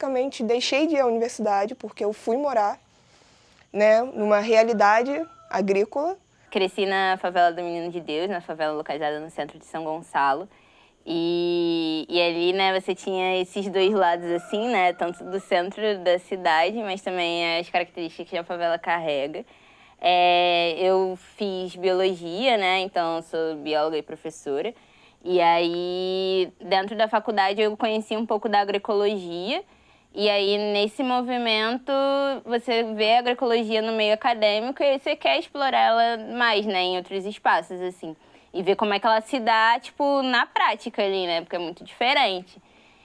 basicamente deixei de ir à universidade porque eu fui morar, né, numa realidade agrícola. Cresci na favela do Menino de Deus, na favela localizada no centro de São Gonçalo. E ali, né, você tinha esses dois lados, assim, né, tanto do centro da cidade, mas também as características que a favela carrega. Eu fiz biologia, né, então sou bióloga e professora. E aí, dentro da faculdade, eu conheci um pouco da agroecologia. E aí, nesse movimento, você vê a agroecologia no meio acadêmico e você quer explorar ela mais, né, em outros espaços, assim. E ver como é que ela se dá, tipo, na prática ali, né, porque é muito diferente.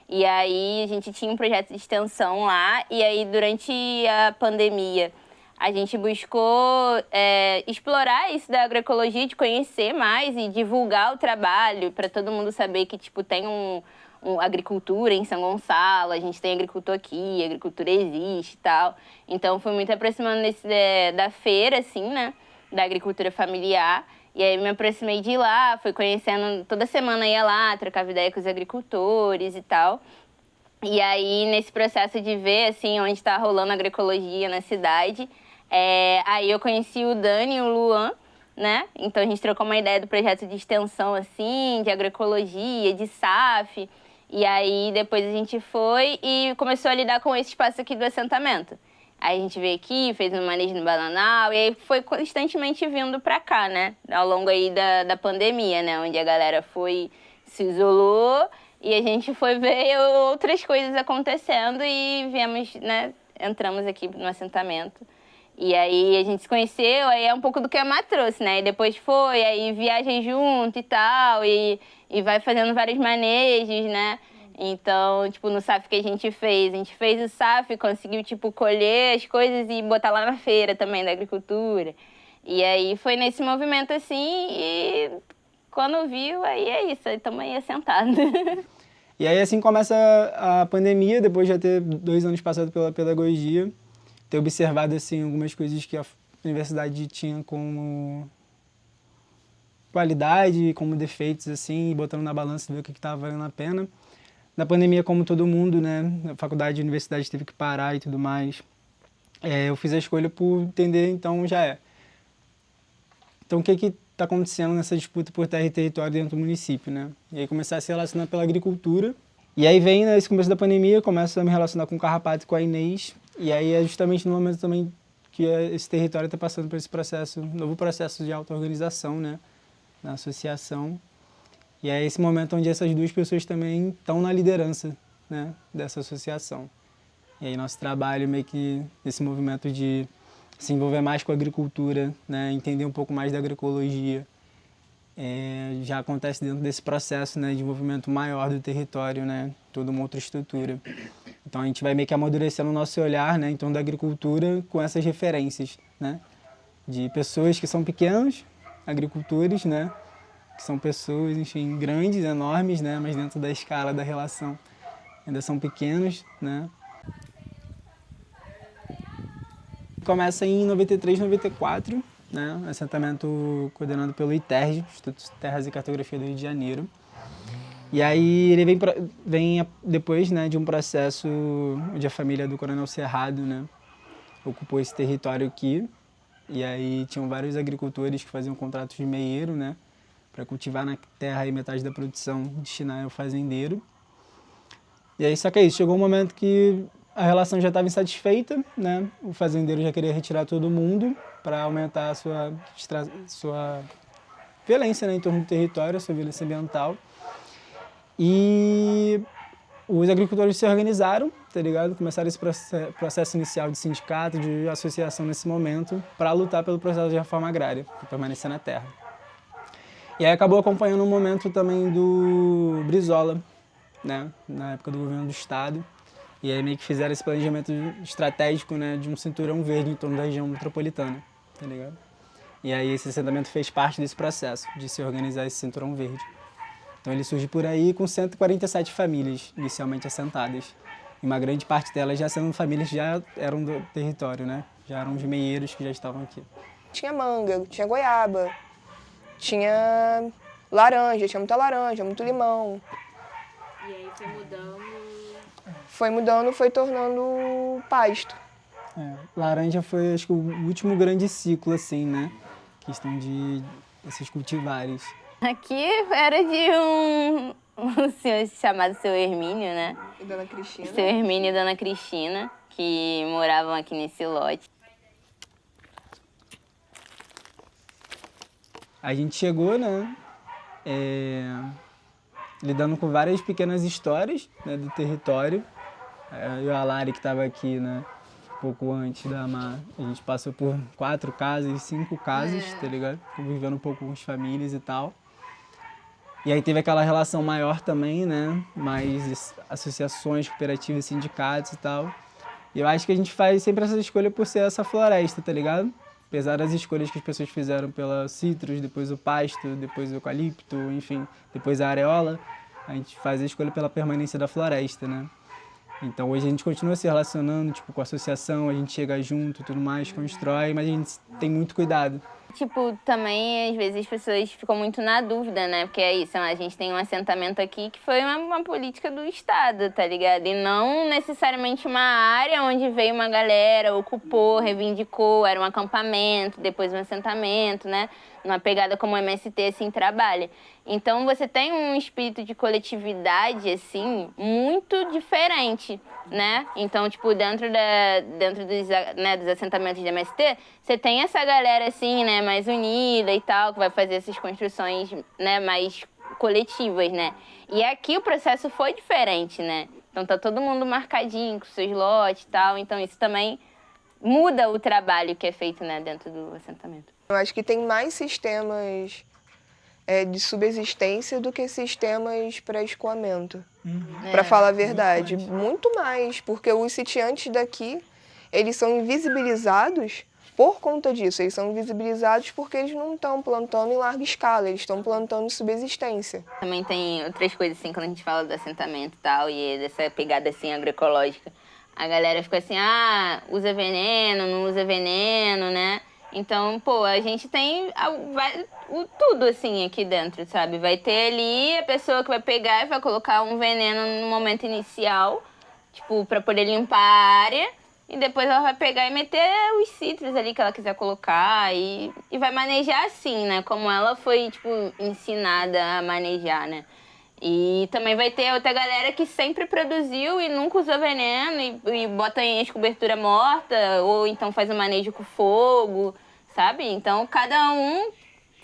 E aí, a gente tinha um projeto de extensão lá, e aí, durante a pandemia, a gente buscou explorar isso da agroecologia, de conhecer mais e divulgar o trabalho, para todo mundo saber que, tipo, tem agricultura em São Gonçalo, a gente tem agricultor aqui, a agricultura existe e tal. Então, foi muito aproximando da feira, assim, né, da agricultura familiar. E aí, me aproximei de lá, fui conhecendo, toda semana ia lá, trocava ideia com os agricultores e tal. E aí, nesse processo de ver, assim, onde está rolando agroecologia na cidade, aí eu conheci o Dani e o Luan, né? Então, a gente trocou uma ideia do projeto de extensão, assim, de agroecologia, de SAF. E aí, depois a gente foi e começou a lidar com esse espaço aqui do assentamento. Aí a gente veio aqui, fez um manejo no Bananal, e aí foi constantemente vindo pra cá, né? Ao longo aí da pandemia, né? Onde a galera se isolou e a gente foi ver outras coisas acontecendo e viemos, né? Entramos aqui no assentamento. E aí a gente se conheceu, aí é um pouco do que a Má trouxe, né? E depois foi, aí viagem junto e tal, e vai fazendo vários manejos, né? Então, tipo, no SAF que a gente fez o SAF, conseguiu, tipo, colher as coisas e botar lá na feira também da agricultura. E aí foi nesse movimento assim, e quando viu, aí é isso, estamos aí assentados. E aí assim começa a pandemia, depois de já ter 2 anos passado pela pedagogia, ter observado assim algumas coisas que a universidade tinha como qualidade, como defeitos, assim, e botando na balança ver o que estava valendo a pena. Na pandemia, como todo mundo, né, a faculdade e a universidade teve que parar e tudo mais, eu fiz a escolha por entender, então já é. Então o que está acontecendo nessa disputa por terra e território dentro do município, né? E aí começar a se relacionar pela agricultura. E aí vem, nesse começo da pandemia, começo a me relacionar com o Carrapato e com a Inês. E aí é justamente no momento também que esse território está passando por esse processo, novo processo de auto-organização, né, na associação. E é esse momento onde essas 2 pessoas também estão na liderança, né, dessa associação. E aí nosso trabalho meio que nesse movimento de se envolver mais com a agricultura, né, entender um pouco mais da agroecologia, já acontece dentro desse processo, né, de envolvimento maior do território, né, toda uma outra estrutura. Então a gente vai meio que amadurecendo o nosso olhar, né, em torno da agricultura com essas referências, né, de pessoas que são pequenos, agricultores, né, que são pessoas, enfim, grandes, enormes, né, mas dentro da escala da relação ainda são pequenos, né. Começa em 93, 94, né, assentamento coordenado pelo ITERJ, Instituto de Terras e Cartografia do Rio de Janeiro. E aí ele vem depois, né, de um processo onde a família do Coronel Cerrado, né, ocupou esse território aqui. E aí tinham vários agricultores que faziam contratos de meieiro, né, para cultivar na terra aí metade da produção destinar ao fazendeiro. E aí só que é isso, chegou um momento que a relação já estava insatisfeita, né, o fazendeiro já queria retirar todo mundo para aumentar a sua violência, né, em torno do território, a sua violência ambiental. E os agricultores se organizaram, tá ligado? Começaram esse processo inicial de sindicato, de associação nesse momento, para lutar pelo processo de reforma agrária, para permanecer na terra. E aí acabou acompanhando um momento também do Brizola, né, na época do governo do estado. E aí meio que fizeram esse planejamento estratégico, né, de um cinturão verde em torno da região metropolitana, tá ligado? E aí esse assentamento fez parte desse processo, de se organizar esse cinturão verde. Então ele surge por aí com 147 famílias inicialmente assentadas. E uma grande parte delas já sendo famílias que já eram do território, né? Já eram os meeiros que já estavam aqui. Tinha manga, tinha goiaba, tinha laranja, tinha muita laranja, muito limão. E aí foi mudando... foi mudando, foi tornando pasto. Laranja foi, acho que, o último grande ciclo, assim, né? Questão de esses cultivares. Aqui era de um senhor chamado Seu Hermínio, né? E Dona Cristina? Seu Hermínio e Dona Cristina, que moravam aqui nesse lote. A gente chegou, né? Lidando com várias pequenas histórias, né, do território. Eu e a Lari, que estava aqui, né? Pouco antes da Amar, a gente passou por 4 casas, 5 casas, tá ligado? Vivendo um pouco com as famílias e tal. E aí teve aquela relação maior também, né? Mais associações, cooperativas, sindicatos e tal. E eu acho que a gente faz sempre essa escolha por ser essa floresta, tá ligado? Apesar das escolhas que as pessoas fizeram pela citrus, depois o pasto, depois o eucalipto, enfim, depois a areola, a gente faz a escolha pela permanência da floresta, né? Então hoje a gente continua se relacionando, tipo, com a associação, a gente chega junto, tudo mais, constrói, mas a gente tem muito cuidado. Tipo, também, às vezes, as pessoas ficam muito na dúvida, né? Porque é isso, a gente tem um assentamento aqui que foi uma política do Estado, tá ligado? E não necessariamente uma área onde veio uma galera, ocupou, reivindicou, era um acampamento, depois um assentamento, né? Uma pegada como o MST, assim, trabalha. Então, você tem um espírito de coletividade, assim, muito diferente, né? Então, tipo, dentro dos assentamentos de MST, você tem essa galera, assim, né, mais unida e tal, que vai fazer essas construções, né, mais coletivas, né? E aqui o processo foi diferente, né? Então, tá todo mundo marcadinho com seus lotes e tal, então isso também muda o trabalho que é feito, né, dentro do assentamento. Eu acho que tem mais sistemas de subsistência do que sistemas para escoamento, para falar a verdade. Muito mais, porque os sitiantes daqui, eles são invisibilizados por conta disso. Eles são invisibilizados porque eles não estão plantando em larga escala, eles estão plantando subsistência. Também tem outras coisas, assim, quando a gente fala do assentamento e tal, e dessa pegada, assim, agroecológica. A galera fica assim, usa veneno, não usa veneno, né? Então, pô, a gente tem tudo, assim, aqui dentro, sabe? Vai ter ali a pessoa que vai pegar e vai colocar um veneno no momento inicial, tipo, pra poder limpar a área. E depois ela vai pegar e meter os citros ali que ela quiser colocar e vai manejar assim, né? Como ela foi, tipo, ensinada a manejar, né? E também vai ter outra galera que sempre produziu e nunca usou veneno e bota em cobertura morta ou então faz o manejo com fogo, sabe? Então, cada um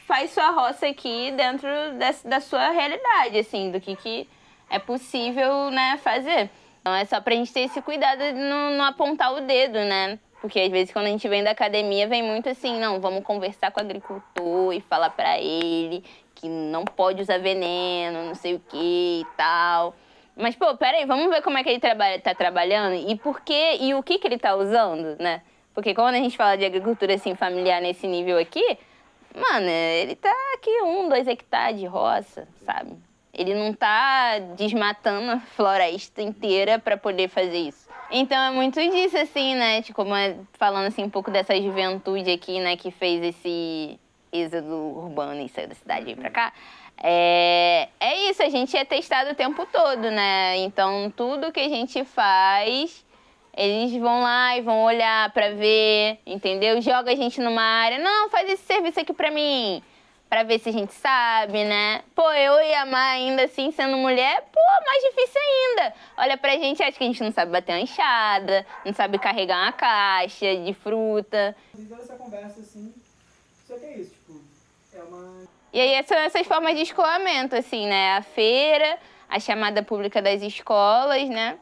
faz sua roça aqui dentro da sua realidade, assim, do que é possível, né, fazer. Então, é só pra gente ter esse cuidado de não apontar o dedo, né? Porque às vezes quando a gente vem da academia, vem muito assim, não, vamos conversar com o agricultor e falar pra ele que não pode usar veneno, não sei o que e tal. Mas, pô, peraí, vamos ver como é que ele tá trabalhando e por quê, e o que ele tá usando, né? Porque quando a gente fala de agricultura, assim, familiar nesse nível aqui, mano, ele tá aqui 1, 2 hectares de roça, sabe? Ele não tá desmatando a floresta inteira para poder fazer isso. Então é muito disso, assim, né? Tipo, falando assim um pouco dessa juventude aqui, né? Que fez esse êxodo urbano e saiu da cidade e pra cá. É isso, a gente é testado o tempo todo, né? Então tudo que a gente faz, eles vão lá e vão olhar pra ver, entendeu? Joga a gente numa área, não, faz esse serviço aqui pra mim. Pra ver se a gente sabe, né? Pô, eu e a Má ainda assim, sendo mulher, pô, mais difícil ainda. Olha pra gente, acha que a gente não sabe bater uma enxada, não sabe carregar uma caixa de fruta. Toda essa conversa, assim, só que é isso, tipo, é uma... E aí são essas formas de escoamento, assim, né? A feira, a chamada pública das escolas, né?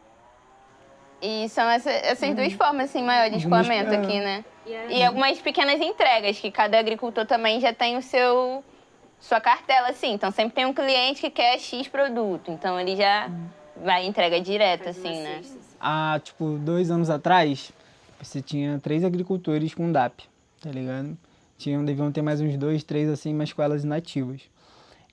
E são essas duas formas, assim, maiores de escoamento aqui, né? E algumas pequenas entregas, que cada agricultor também já tem sua cartela, assim. Então, sempre tem um cliente que quer X produto. Então, ele já vai entrega direta, assim, né? Há, tipo, 2 anos atrás, você tinha 3 agricultores com DAP, tá ligado? Deviam ter mais uns 2, 3, assim, mas com elas inativas.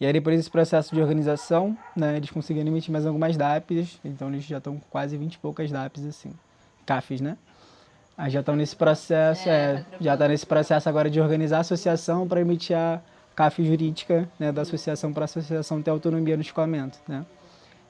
E aí, depois desse processo de organização, né, eles conseguiram emitir mais algumas DAPs, então eles já estão com quase 20 e poucas DAPs, assim, CAFs, né? Aí já estão nesse processo, já está nesse processo agora de organizar a associação para emitir a CAF jurídica, né, da associação para a associação ter autonomia no escoamento, né?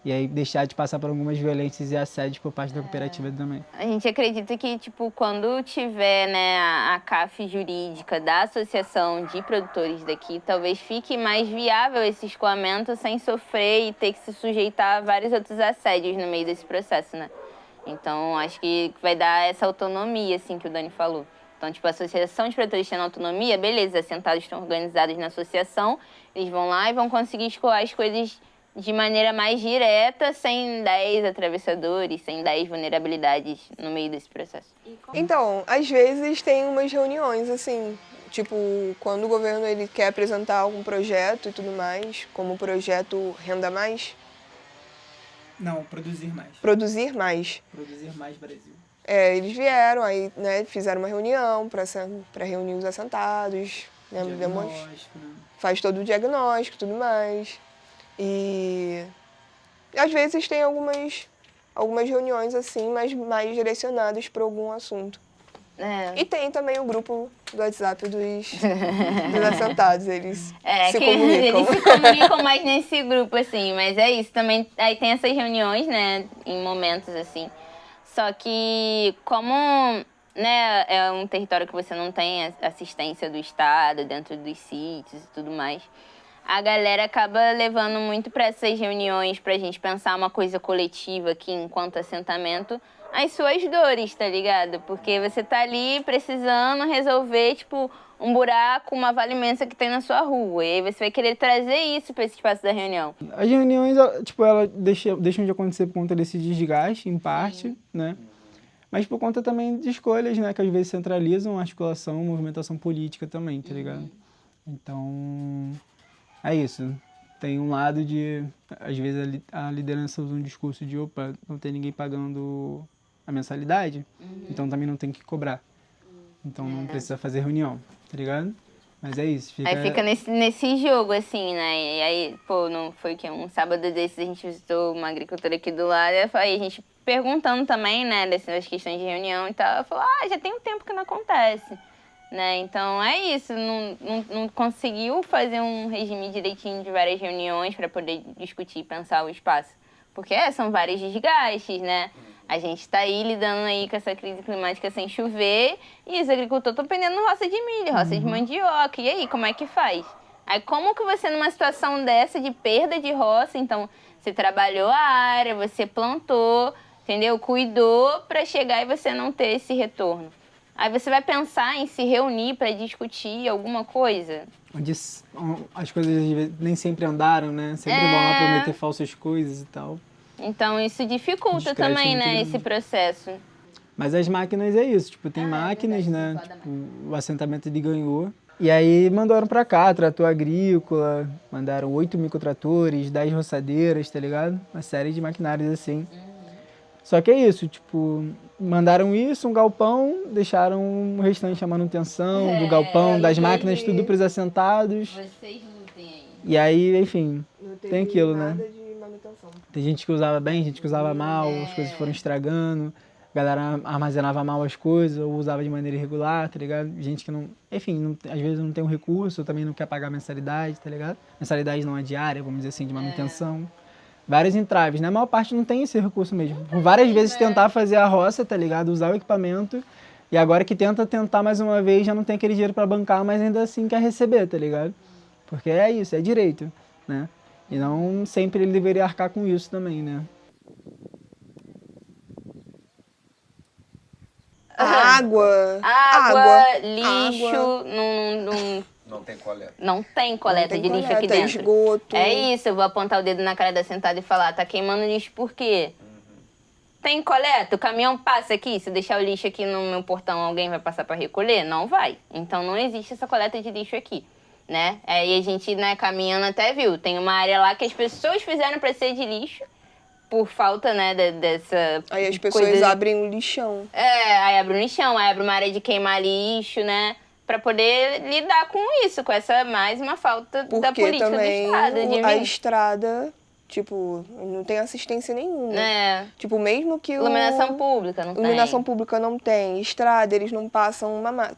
E aí deixar de passar por algumas violências e assédios por parte da cooperativa também. A gente acredita que, tipo, quando tiver, né, a CAF jurídica da Associação de Produtores daqui, talvez fique mais viável esse escoamento sem sofrer e ter que se sujeitar a vários outros assédios no meio desse processo, né? Então, acho que vai dar essa autonomia, assim, que o Dani falou. Então, tipo, a Associação de Produtores tendo autonomia, beleza, assentados estão organizados na associação, eles vão lá e vão conseguir escoar as coisas de maneira mais direta, sem 10 atravessadores, sem 10 vulnerabilidades no meio desse processo. Então, às vezes tem umas reuniões, assim, tipo, quando o governo ele quer apresentar algum projeto e tudo mais, como o projeto Renda Mais. Não, produzir mais. Produzir Mais. Produzir mais Brasil. Eles vieram, aí, né, fizeram uma reunião para reunir os assentados, né, Diagnóstico, né? Faz todo o diagnóstico e tudo mais. E às vezes tem algumas reuniões assim, mas mais direcionadas para algum assunto. E tem também o grupo do WhatsApp dos assentados, eles se comunicam. Eles se comunicam mais nesse grupo, assim, mas é isso. Também aí tem essas reuniões, né, em momentos assim. Só que como, né, é um território que você não tem assistência do Estado dentro dos sítios e tudo mais, a galera acaba levando muito para essas reuniões pra gente pensar uma coisa coletiva aqui enquanto assentamento, as suas dores, tá ligado? Porque você tá ali precisando resolver, tipo, um buraco, uma vala imensa que tem na sua rua. E aí você vai querer trazer isso para esse espaço da reunião. As reuniões, tipo, elas deixam de acontecer por conta desse desgaste, em parte, né? Mas por conta também de escolhas, né? Que às vezes centralizam a articulação, movimentação política também, tá ligado? Então, é isso. Tem um lado de, às vezes, a liderança usa um discurso de, opa, não tem ninguém pagando a mensalidade, então também não tem que cobrar. Então não precisa fazer reunião, tá ligado? Mas é isso. Aí fica nesse jogo, assim, né? E aí, pô, não foi que um sábado desses a gente visitou uma agricultora aqui do lado, e aí a gente perguntando também, né, dessas questões de reunião e tal, ela falou, já tem um tempo que não acontece, né? Então é isso, não conseguiu fazer um regime direitinho de várias reuniões para poder discutir e pensar o espaço. Porque são vários desgastes, né? A gente está aí lidando aí com essa crise climática sem chover e os agricultores estão pendendo roça de milho, roça de mandioca. E aí, como é que faz? Aí como que você, numa situação dessa de perda de roça, então você trabalhou a área, você plantou, entendeu? Cuidou para chegar e você não ter esse retorno. Aí você vai pensar em se reunir para discutir alguma coisa? Onde as coisas nem sempre andaram, né? Sempre vão lá prometer falsas coisas e tal. Então isso dificulta também, né, esse processo. Mas as máquinas é isso, tipo, tem máquinas, né? Tipo, o assentamento ele ganhou. E aí mandaram pra cá, trator agrícola, mandaram 8 microtratores, 10 roçadeiras, tá ligado? Uma série de maquinários assim. Só que é isso, tipo, mandaram isso, um galpão, deixaram o restante, a manutenção do galpão, das máquinas, tudo pros assentados. Vocês lutem aí. E aí, enfim, tem aquilo, né? Nada de manutenção. Tem gente que usava bem, gente que usava mal, as coisas foram estragando, a galera armazenava mal as coisas ou usava de maneira irregular, tá ligado? Gente que não, enfim, às vezes não tem um recurso, ou também não quer pagar mensalidade, tá ligado? Mensalidade não é diária, vamos dizer assim, de manutenção. Vários entraves, né? A maior parte não tem esse recurso mesmo. Por várias vezes tentar fazer a roça, tá ligado? Usar o equipamento, e agora que tentar mais uma vez, já não tem aquele dinheiro pra bancar, mas ainda assim quer receber, tá ligado? Porque é isso, é direito, né? E não sempre ele deveria arcar com isso também, né? Água, lixo, Não tem coleta. não tem coleta de lixo aqui coleta, dentro. esgoto. É isso, eu vou apontar o dedo na cara da sentada e falar, tá queimando lixo por quê? Tem coleta? O caminhão passa aqui? Se eu deixar o lixo aqui no meu portão, alguém vai passar para recolher? Não vai. Então não existe essa coleta de lixo aqui, né? Aí a gente, né, caminhando até viu, tem uma área lá que as pessoas fizeram para ser de lixo, por falta, né, dessa Aí as pessoas coisa... abrem o lixão. aí abre um lixão, aí abre uma área de queimar lixo, né? Pra poder lidar com isso, com essa mais uma falta da Porque política do também Estado. De a vir. estrada, tipo, não tem assistência nenhuma. Tipo, mesmo que Iluminação pública, não tem. Iluminação pública não tem, estrada, eles não passam uma...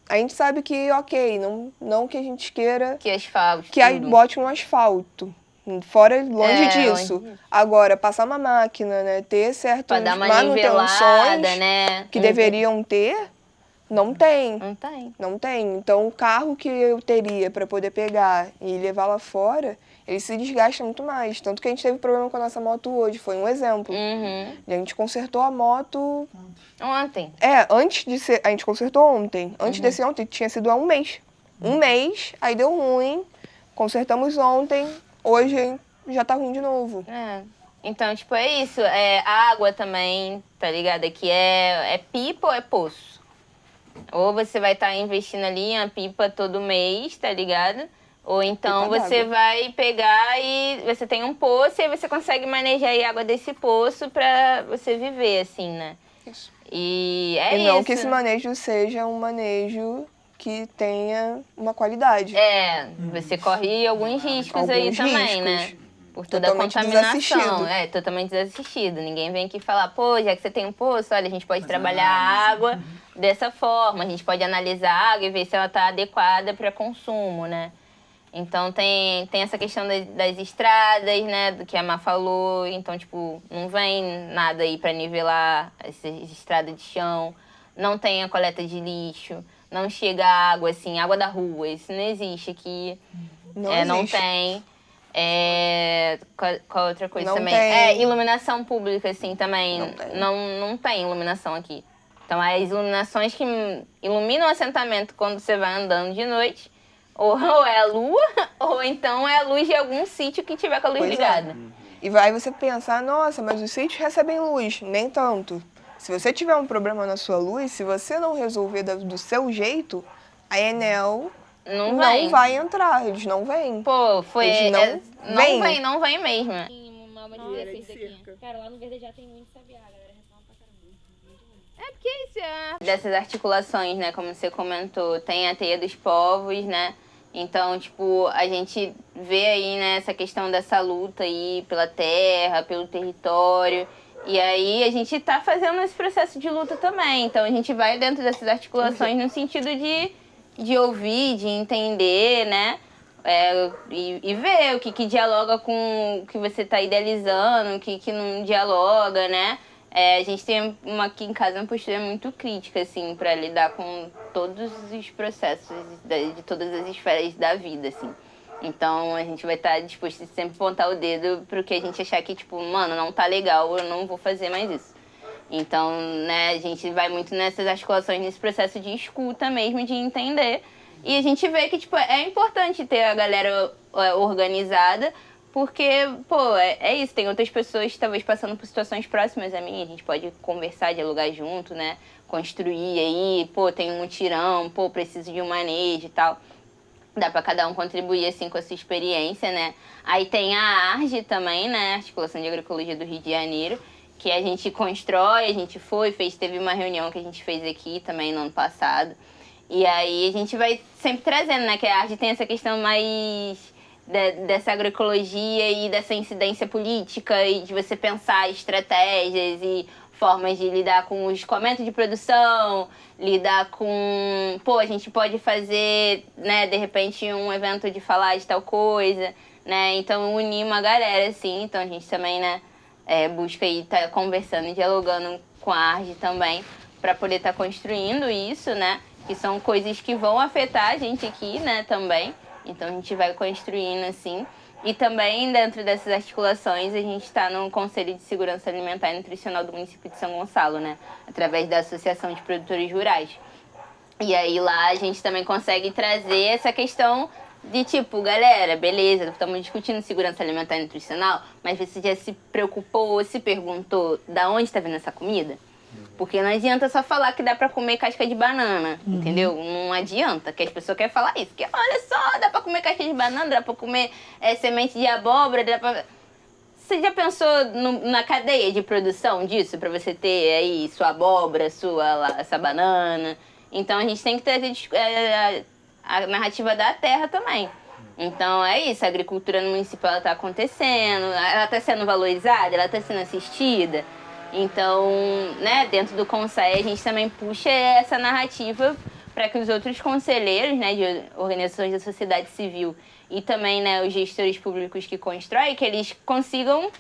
A gente sabe que, ok, não que a gente queira Que asfalto, que aí tudo. bote um asfalto, Fora, longe É, disso. longe disso. Agora, passar uma máquina, né? Ter certas Pra dar uma manutenções nivelada, né? que deveriam ter, não tem. Não tem. Não tem. Então, o carro que eu teria para poder pegar e levar lá fora, ele se desgasta muito mais. Tanto que a gente teve problema com a nossa moto hoje, foi um exemplo. Uhum. E a gente consertou a moto... Ontem. antes de ser... A gente consertou ontem. Antes desse ontem, tinha sido há um mês. Um mês, aí deu ruim. Consertamos ontem, hoje já tá ruim de novo. É. Então, tipo, é isso. É água também, tá ligado? Aqui é pipa ou é poço? Ou você vai estar investindo ali em uma pipa todo mês, tá ligado? Ou então Pipa você d'água. vai pegar e você tem um poço e aí você consegue manejar aí a água desse poço pra você viver, assim, né? Isso. E é E isso. não que esse manejo seja um manejo que tenha uma qualidade. É, você corre alguns riscos aí Alguns também, riscos. né? Por toda a Totalmente contaminação. desassistido. É, totalmente desassistido. Ninguém vem aqui falar, pô, já que você tem um poço, olha, a gente pode trabalhar a água dessa forma, a gente pode analisar a água e ver se ela está adequada para consumo, né? Então tem essa questão das estradas, né, do que a Má falou. Então, tipo, não vem nada aí para nivelar essas estradas de chão, não tem a coleta de lixo, não chega água, assim, água da rua, isso não existe aqui. Não Não existe. tem. Qual outra coisa Não também? tem. Iluminação pública, assim, também. Não tem. Não tem iluminação aqui. Então, as iluminações que iluminam o assentamento quando você vai andando de noite, ou é a lua, ou então é a luz de algum sítio que tiver com a luz Pois é. ligada. E vai você pensar, nossa, mas os sítios recebem luz. Nem tanto. Se você tiver um problema na sua luz, se você não resolver do seu jeito, a Enel Não não vai entrar. Eles não vêm. Pô, foi. Eles Não vem mesmo. Cara, lá no Verdejá tem muito sabiá, a galera reclama pra caramba. É porque isso é... Dessas articulações, né, como você comentou, tem a teia dos povos, né? Então, tipo, a gente vê aí, né, essa questão dessa luta aí pela terra, pelo território. E aí a gente tá fazendo esse processo de luta também. Então a gente vai dentro dessas articulações no sentido de ouvir, de entender, né? E ver o que dialoga com o que você está idealizando, o que não dialoga, né? A gente tem aqui em casa uma postura muito crítica, assim, para lidar com todos os processos de todas as esferas da vida, assim. Então, a gente vai estar disposto a sempre apontar o dedo pro que a gente achar que, tipo, mano, não tá legal, eu não vou fazer mais isso. Então, né, a gente vai muito nessas articulações, nesse processo de escuta mesmo, de entender. E a gente vê que, tipo, é importante ter a galera organizada, porque, pô, é isso, tem outras pessoas talvez passando por situações próximas a mim, a gente pode conversar, dialogar junto, né, construir aí, pô, tem um mutirão, pô, preciso de um manejo e tal. Dá pra cada um contribuir, assim, com a sua experiência, né. Aí tem a ARGE também, né, Articulação de Agroecologia do Rio de Janeiro, que a gente constrói, a gente teve uma reunião que a gente fez aqui também no ano passado. E aí a gente vai sempre trazendo, né, que a arte tem essa questão mais dessa agroecologia e dessa incidência política e de você pensar estratégias e formas de lidar com o escoamento de produção, lidar com... Pô, a gente pode fazer, né, de repente um evento de falar de tal coisa, né, então unir uma galera, assim, então a gente também, né, busca aí estar conversando e dialogando com a arte também para poder estar construindo isso, né, que são coisas que vão afetar a gente aqui, né, também. Então, a gente vai construindo, assim. E também, dentro dessas articulações, a gente está no Conselho de Segurança Alimentar e Nutricional do município de São Gonçalo, né, através da Associação de Produtores Rurais. E aí, lá, a gente também consegue trazer essa questão de, tipo, galera, beleza, estamos discutindo segurança alimentar e nutricional, mas você já se preocupou ou se perguntou da onde está vindo essa comida? Porque não adianta só falar que dá pra comer casca de banana, entendeu? Não adianta, que as pessoas querem falar isso. Que olha só, dá pra comer casca de banana, dá pra comer semente de abóbora, dá pra... Você já pensou na cadeia de produção disso? Pra você ter aí sua abóbora, essa banana. Então a gente tem que trazer a narrativa da terra também. Então é isso, a agricultura no município ela tá acontecendo, ela tá sendo valorizada, ela tá sendo assistida. Então, né, dentro do Consai a gente também puxa essa narrativa para que os outros conselheiros, né, de organizações da sociedade civil e também, né, os gestores públicos que constroem, que eles consigam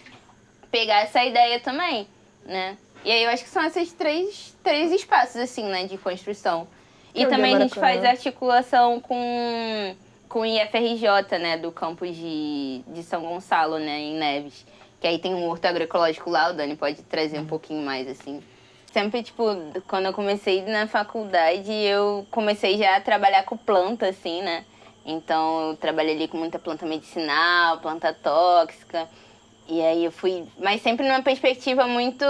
pegar essa ideia também, né? E aí eu acho que são esses três espaços, assim, né, de construção. E também a gente faz articulação com o IFRJ, né, do campus de São Gonçalo, né, em Neves. Que aí tem um horto agroecológico lá, o Dani pode trazer um pouquinho mais, assim. Sempre, tipo, quando eu comecei na faculdade, eu comecei já a trabalhar com planta, assim, né? Então, eu trabalhei ali com muita planta medicinal, planta tóxica. E aí eu fui... Mas sempre numa perspectiva muito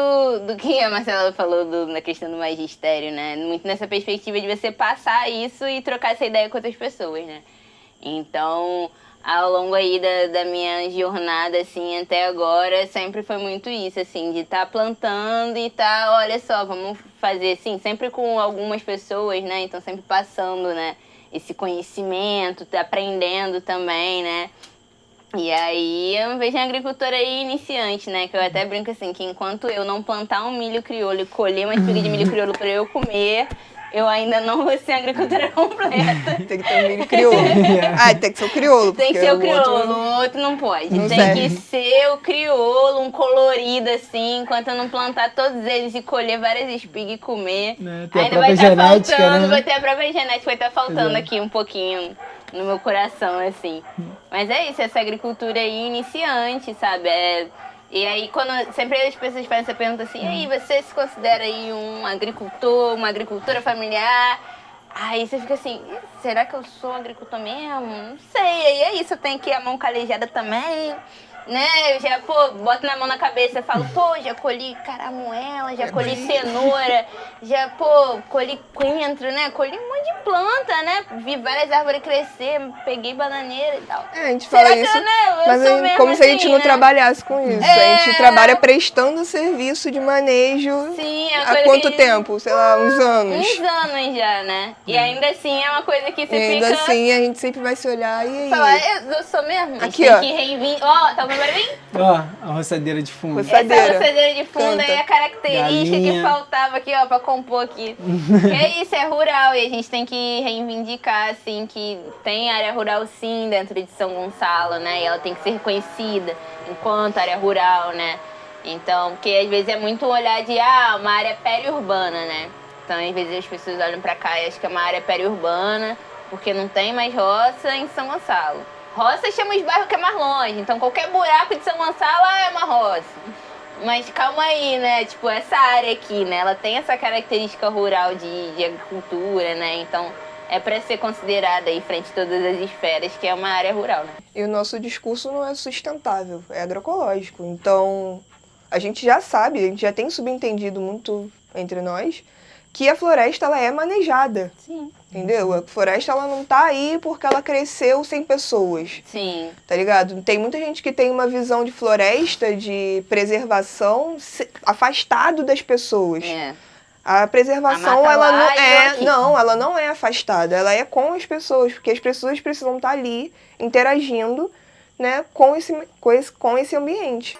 do que a Marcela falou na questão do magistério, né? Muito nessa perspectiva de você passar isso e trocar essa ideia com outras pessoas, né? Então, ao longo aí da minha jornada, assim, até agora, sempre foi muito isso, assim, de estar plantando e olha só, vamos fazer, assim, sempre com algumas pessoas, né? Então, sempre passando, né? Esse conhecimento, aprendendo também, né? E aí eu vejo a agricultora aí iniciante, né? Que eu até brinco assim, que enquanto eu não plantar um milho crioulo e colher uma espiga de milho crioulo para eu comer, eu ainda não vou ser agricultora completa. Tem que ter um milho crioulo. Tem que ser o crioulo. Tem que ser o crioulo, o outro não pode. Tem que ser o crioulo, um colorido assim, enquanto eu não plantar todos eles e colher várias espigas e comer. Ainda vai estar faltando, né? vai ter a própria genética, vai estar faltando aqui um pouquinho no meu coração, assim. Mas é isso, essa agricultura aí iniciante, sabe? E aí, sempre as pessoas fazem essa pergunta assim, e aí, você se considera aí um agricultor, uma agricultora familiar? Aí você fica assim, será que eu sou agricultor mesmo? Não sei, aí é isso, eu tenho que ir a mão calejada também, né? Eu já, boto na mão na cabeça e falo, já colhi caramuela, já colhi cenoura, já, colhi coentro, né? Colhi um monte de planta, né? Vi várias árvores crescer, peguei bananeira e tal. A gente fala será isso, que eu mas sou mesmo como assim, se a gente não né? trabalhasse com isso. A gente trabalha prestando serviço de manejo há quanto tempo? Sei lá, uns anos. Uns anos já, né? E ainda assim é uma coisa que você ainda fica... assim a gente sempre vai se olhar e aí? Falar, eu sou mesmo? Aqui, tem ó. que reivindicar. Tá ouvindo para mim? A roçadeira de fundo. Essa roçadeira de fundo aí é a característica Galinha. que faltava aqui, ó, pra compor aqui. Que é isso, é rural. E a gente tem que reivindicar, assim, que tem área rural, sim, dentro de São Gonçalo, né? E ela tem que ser reconhecida enquanto área rural, né? Então, porque às vezes é muito olhar de, uma área periurbana, né? Então, às vezes as pessoas olham pra cá e acham que é uma área periurbana, porque não tem mais roça em São Gonçalo. Roça chama os bairros que é mais longe, então qualquer buraco de São Gonçalo é uma roça. Mas calma aí, né? Tipo, essa área aqui, né? Ela tem essa característica rural de agricultura, né? Então, é para ser considerada aí frente a todas as esferas que é uma área rural, né? E o nosso discurso não é sustentável, é agroecológico. Então, a gente já sabe, a gente já tem subentendido muito entre nós que a floresta ela é manejada. Sim. Entendeu? A floresta ela não tá aí porque ela cresceu sem pessoas. Sim. Tá ligado? Tem muita gente que tem uma visão de floresta, de preservação, afastado das pessoas. A preservação, ela não é afastada, ela é com as pessoas, porque as pessoas precisam estar ali interagindo, né, com esse ambiente.